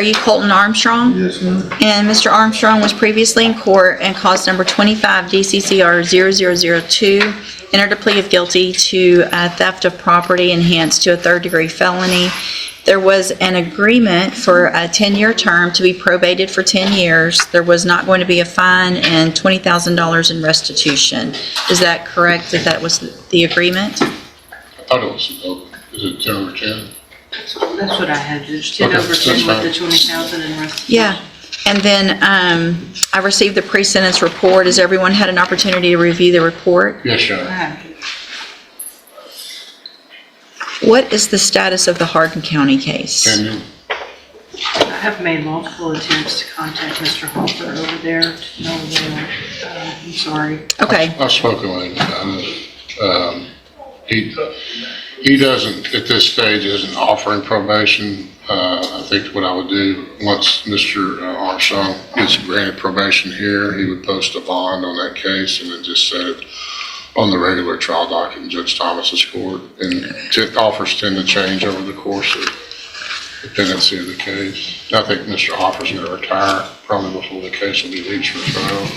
are you Colton Armstrong? Yes, ma'am. And Mr. Armstrong was previously in court and cause number 25 DCCR 0002, entered a plea of guilty to theft of property enhanced to a third-degree felony. There was an agreement for a 10-year term to be probated for 10 years. There was not going to be a fine and $20,000 in restitution. Is that correct, that was the agreement? I thought it was, is it 10 over 10? That's what I had, just 10 over 10 with the 20,000 in restitution. Yeah. And then I received the pre-sentence report. Has everyone had an opportunity to review the report? Yes, Your I Honor. have. What is the status of the Hardin County case? Pending. I have made multiple attempts to contact Mr. Harper over there to no avail. I'm sorry. Okay. I've spoken with him about it. He doesn't, at this stage, isn't offering probation. I think what I would do, once Mr. Armstrong gets granted probation here, he would post a bond on that case and then just set it on the regular trial docket in Judge Thomas's court. And offers tend to change over the course of the pendency of the case. I think Mr. Hoffer's going to retire probably before the case will be reached for trial.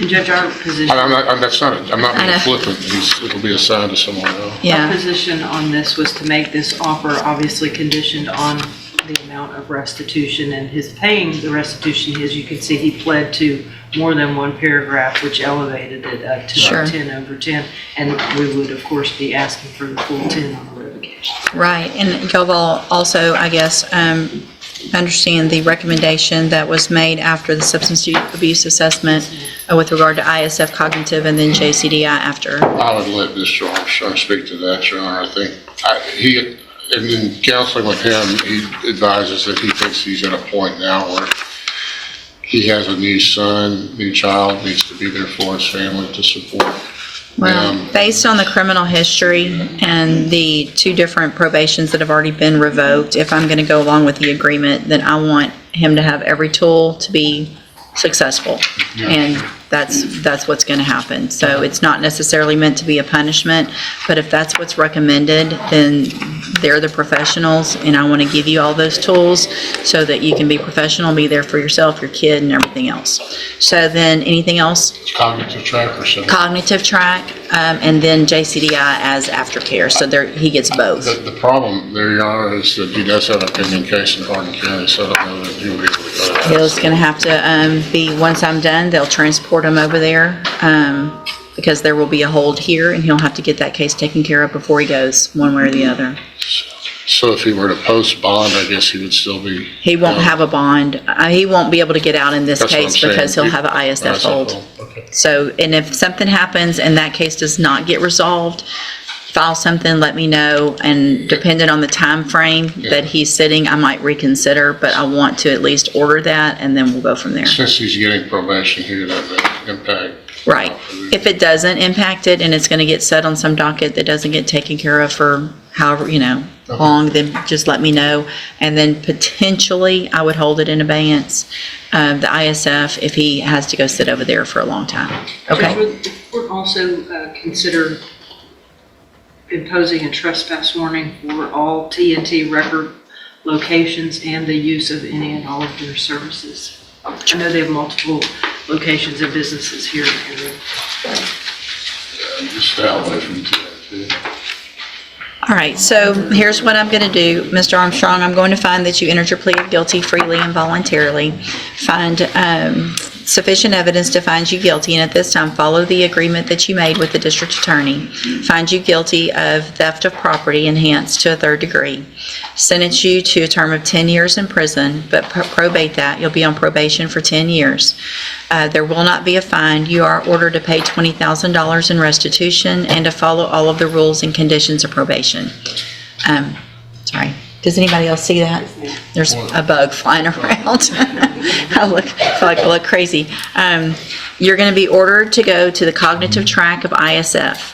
Judge, our position, I'm not I know. being flippant. It'll be assigned to someone else. our Yeah. position on this was to make this offer obviously conditioned on the amount of restitution and his paying the restitution. As you can see, he pled to more than one paragraph, which elevated it to Sure. 10 over 10. And we would, of course, be asking for the full 10 on the revocation. Right. And y'all also, I guess, understand the recommendation that was made after the substance abuse assessment with regard to ISF cognitive and then JCDI after. I would let Mr. Armstrong speak to that, Your Honor. I think and in counseling with him, he advises that he thinks he's at a point now where he has a new child, needs to be there for his family to support. Well, based on the criminal history and the 2 different probations that have already been revoked, if I'm going to go along with the agreement, then I want him to have every tool to be successful. Yeah. And that's what's going to happen. So it's not necessarily meant to be a punishment, but if that's what's recommended, then they're the professionals, and I want to give you all those tools so that you can be professional, be there for yourself, your kid, and everything else. So then, anything else? Cognitive track or something. Cognitive track, and then JCDI as aftercare. So there, he gets both. The problem there, Your Honor, is that he does have a pending case in Hardin County, so I don't know that he will be able to go to that. He's going to have to be, once I'm done, they'll transport him over there because there will be a hold here, and he'll have to get that case taken care of before he goes, one way or the other. So if he were to post bond, I guess he would still be. He won't have a bond. He won't be able to get out in this That's what I'm case saying. because he'll have an ISF hold. Okay. So, and if something happens and that case does not get resolved, file something, let me know, and depending on the time frame that he's sitting, I might reconsider, but I want to at least order that, and then we'll go from there. Since he's getting probation here, that may impact. Right. If it doesn't impact it and it's going to get set on some docket that doesn't get taken care of for however, long, then just let me know. And then potentially I would hold it in abeyance, the ISF, if he has to go sit over there for a long time. Judge, Okay? would the court also consider imposing a trespass warning for all TNT record locations and the use of any and all of their services? I know they have multiple locations and businesses here in the area. Just stay away from TNT. All right, so here's what I'm going to do, Mr. Armstrong. I'm going to find that you entered your plea of guilty freely and voluntarily. Find sufficient evidence to find you guilty, and at this time, follow the agreement that you made with the district attorney. Find you guilty of theft of property enhanced to a third degree. Sentence you to a term of 10 years in prison, but probate that. You'll be on probation for 10 years. There will not be a fine. You are ordered to pay $20,000 in restitution and to follow all of the rules and conditions of probation. Sorry. Does anybody else see that? There's a bug flying around. I feel like I look crazy. You're going to be ordered to go to the cognitive track of ISF,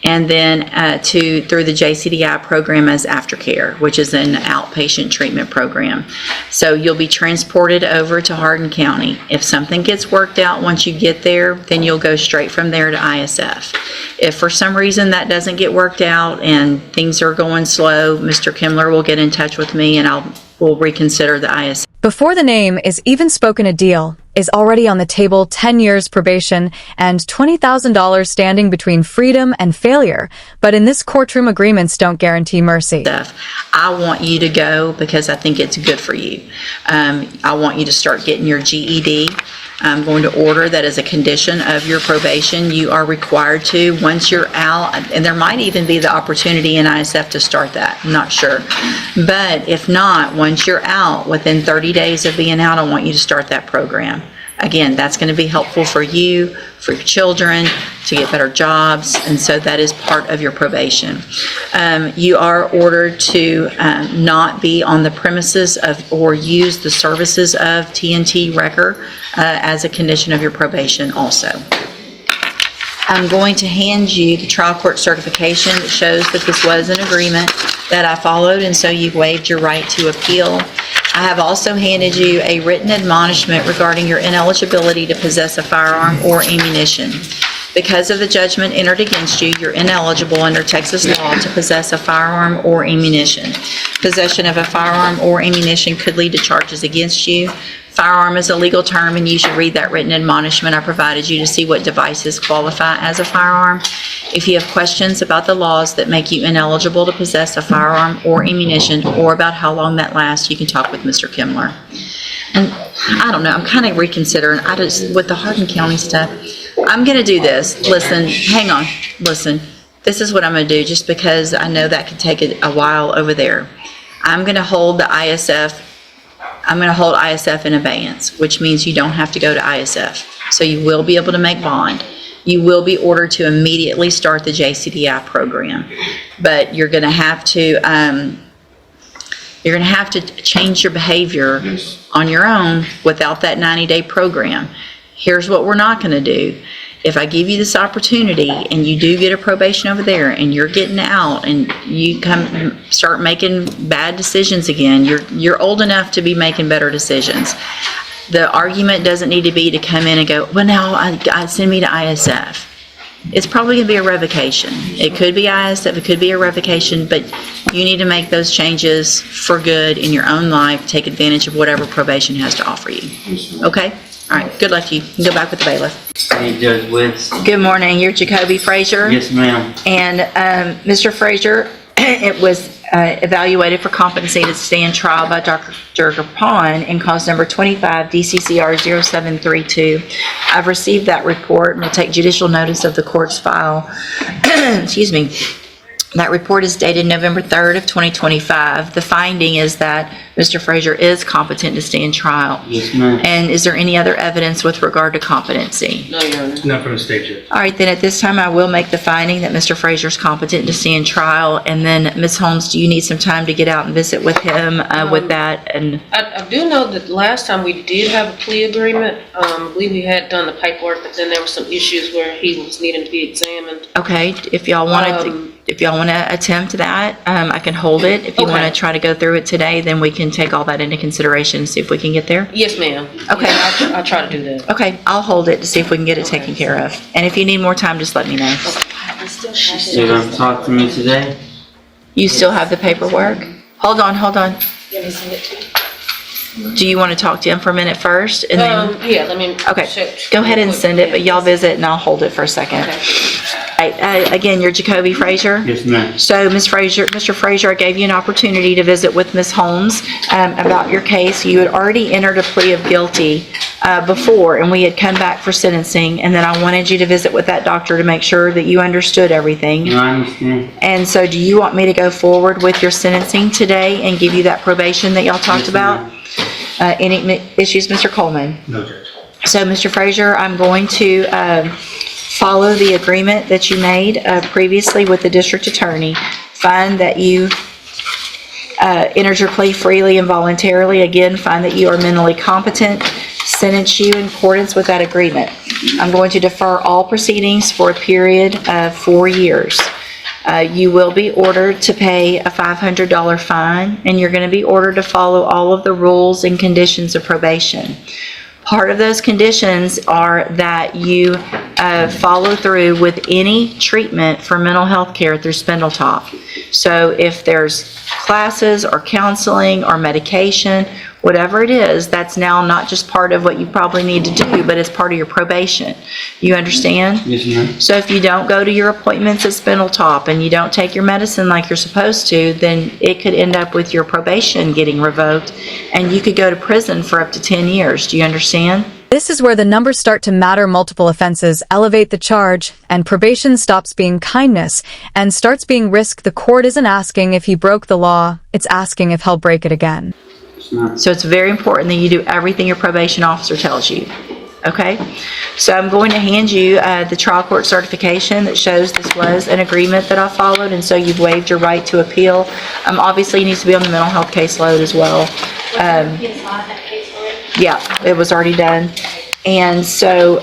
and then through the JCDI program as aftercare, which is an outpatient treatment program. So you'll be transported over to Hardin County. If something gets worked out once you get there, then you'll go straight from there to ISF. If for some reason that doesn't get worked out and things are going slow, Mr. Kimler will get in touch with me and we'll reconsider the ISF. Before the name is even spoken, a deal is already on the table: 10 years probation and $20,000 standing between freedom and failure. But in this courtroom, agreements don't guarantee mercy. I want you to go because I think it's good for you. I want you to start getting your GED. I'm going to order that as a condition of your probation. You are required to, once you're out, and there might even be the opportunity in ISF to start that. I'm not sure. But if not, once you're out, within 30 days of being out, I want you to start that program. Again, that's going to be helpful for you, for your children, to get better jobs, and so that is part of your probation. You are ordered to not be on the premises of or use the services of TNT Record as a condition of your probation also. I'm going to hand you the trial court certification that shows that this was an agreement that I followed, and so you've waived your right to appeal. I have also handed you a written admonishment regarding your ineligibility to possess a firearm or ammunition. Because of the judgment entered against you, you're ineligible under Texas law to possess a firearm or ammunition. Possession of a firearm or ammunition could lead to charges against you. Firearm is a legal term, and you should read that written admonishment I provided you to see what devices qualify as a firearm. If you have questions about the laws that make you ineligible to possess a firearm or ammunition, or about how long that lasts, you can talk with Mr. Kimler. And I don't know, I'm kind of reconsidering, with the Hardin County stuff, I'm going to do this. Listen, hang on, listen. This is what I'm going to do, just because I know that could take a while over there. I'm going to hold ISF in abeyance, which means you don't have to go to ISF. So you will be able to make bond. You will be ordered to immediately start the JCDI program, but you're going to have to change your behavior on your own without that 90-day program. Here's what we're not going to do. If I give you this opportunity and you do get a probation over there and you're getting out and you start making bad decisions again, you're old enough to be making better decisions. The argument doesn't need to be to come in and go, well, now send me to ISF. It's probably going to be a revocation. It could be ISF, it could be a revocation, but you need to make those changes for good in your own life. Take advantage of whatever probation has to offer you. Okay? All right, good luck to you. You can go back with the bailiff. Hey, Judge West. Good morning. You're Jacoby Frazier. Yes, ma'am. And Mr. Frazier, it was evaluated for competency to stand trial by Dr. Pond in cause number 25 DCCR 0732. I've received that report and will take judicial notice of the court's file. Excuse me. That report is dated November 3rd of 2025. The finding is that Mr. Frazier is competent to stand trial. Yes, ma'am. And is there any other evidence with regard to competency? No, Your Honor. Not from the state yet. All right, then at this time, I will make the finding that Mr. Frazier is competent to stand trial. And then, Ms. Holmes, do you need some time to get out and visit with him with that? And I do know that last time we did have a plea agreement. I believe we had done the paperwork, but then there were some issues where he was needing to be examined. okay, if y'all want to attempt that, I can hold it. If you want Okay. to try to go through it today, then we can take all that into consideration and see if we can get there. Yes, ma'am. Okay. Yeah, I'll try to do that. Okay, I'll hold it to see if we can get it taken care of. And if you need more time, just let me know. You're gonna talk to me today? You still have the paperwork? Hold on. Do you want to talk to him for a minute first? And then, Yeah, let me. okay, check go ahead and real quick. send it, but y'all visit and I'll hold it for a second. Okay. All right, again, you're Jacoby Frazier? Yes, ma'am. So, Mr. Frazier, I gave you an opportunity to visit with Ms. Holmes about your case. You had already entered a plea of guilty before, and we had come back for sentencing, and then I wanted you to visit with that doctor to make sure that you understood everything. No, I understand. And so, do you want me to go forward with your sentencing today and give you that probation that y'all talked Yes, about? ma'am. Any issues, Mr. Coleman? No, Judge. So, Mr. Frazier, I'm going to follow the agreement that you made previously with the district attorney. Find that you entered your plea freely and voluntarily. Again, find that you are mentally competent. Sentence you in accordance with that agreement. I'm going to defer all proceedings for a period of 4 years. You will be ordered to pay a $500 fine, and you're going to be ordered to follow all of the rules and conditions of probation. Part of those conditions are that you follow through with any treatment for mental health care through Spindletop. So if there's classes or counseling or medication whatever it is, that's now not just part of what you probably need to do, but it's part of your probation. You understand? Yes, ma'am. So if you don't go to your appointments at Spindletop and you don't take your medicine like you're supposed to, then it could end up with your probation getting revoked, and you could go to prison for up to 10 years. Do you understand? This is where the numbers start to matter. Multiple offenses elevate the charge, and probation stops being kindness and starts being risk. The court isn't asking if he broke the law, it's asking if he'll break it again. Yes, ma'am. So it's very important that you do everything your probation officer tells you. Okay? So I'm going to hand you the trial court certification that shows this was an agreement that I followed, and so you've waived your right to appeal. Obviously, you need to be on the mental health caseload as well. Yeah, it was already done. And so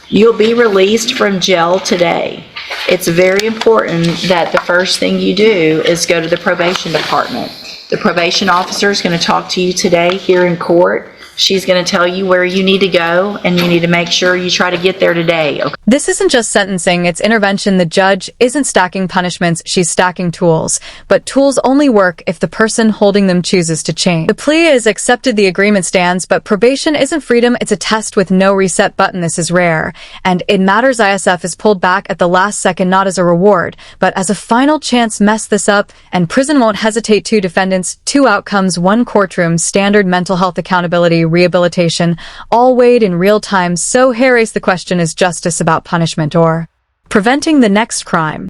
you'll be released from jail today. It's very important that the first thing you do is go to the probation department. The probation officer is going to talk to you today here in court. She's going to tell you where you need to go, and you need to make sure you try to get there today. Okay? This isn't just sentencing, it's intervention. The judge isn't stacking punishments, she's stacking tools. But tools only work if the person holding them chooses to change. The plea is accepted, the agreement stands, but probation isn't freedom, it's a test with no reset button. This is rare. And it matters. ISF is pulled back at the last second, not as a reward, but as a final chance. Mess this up, and prison won't hesitate. 2 defendants, 2 outcomes, 1 courtroom, standard mental health accountability, rehabilitation, all weighed in real time. So here is the question: is justice about punishment or preventing the next crime?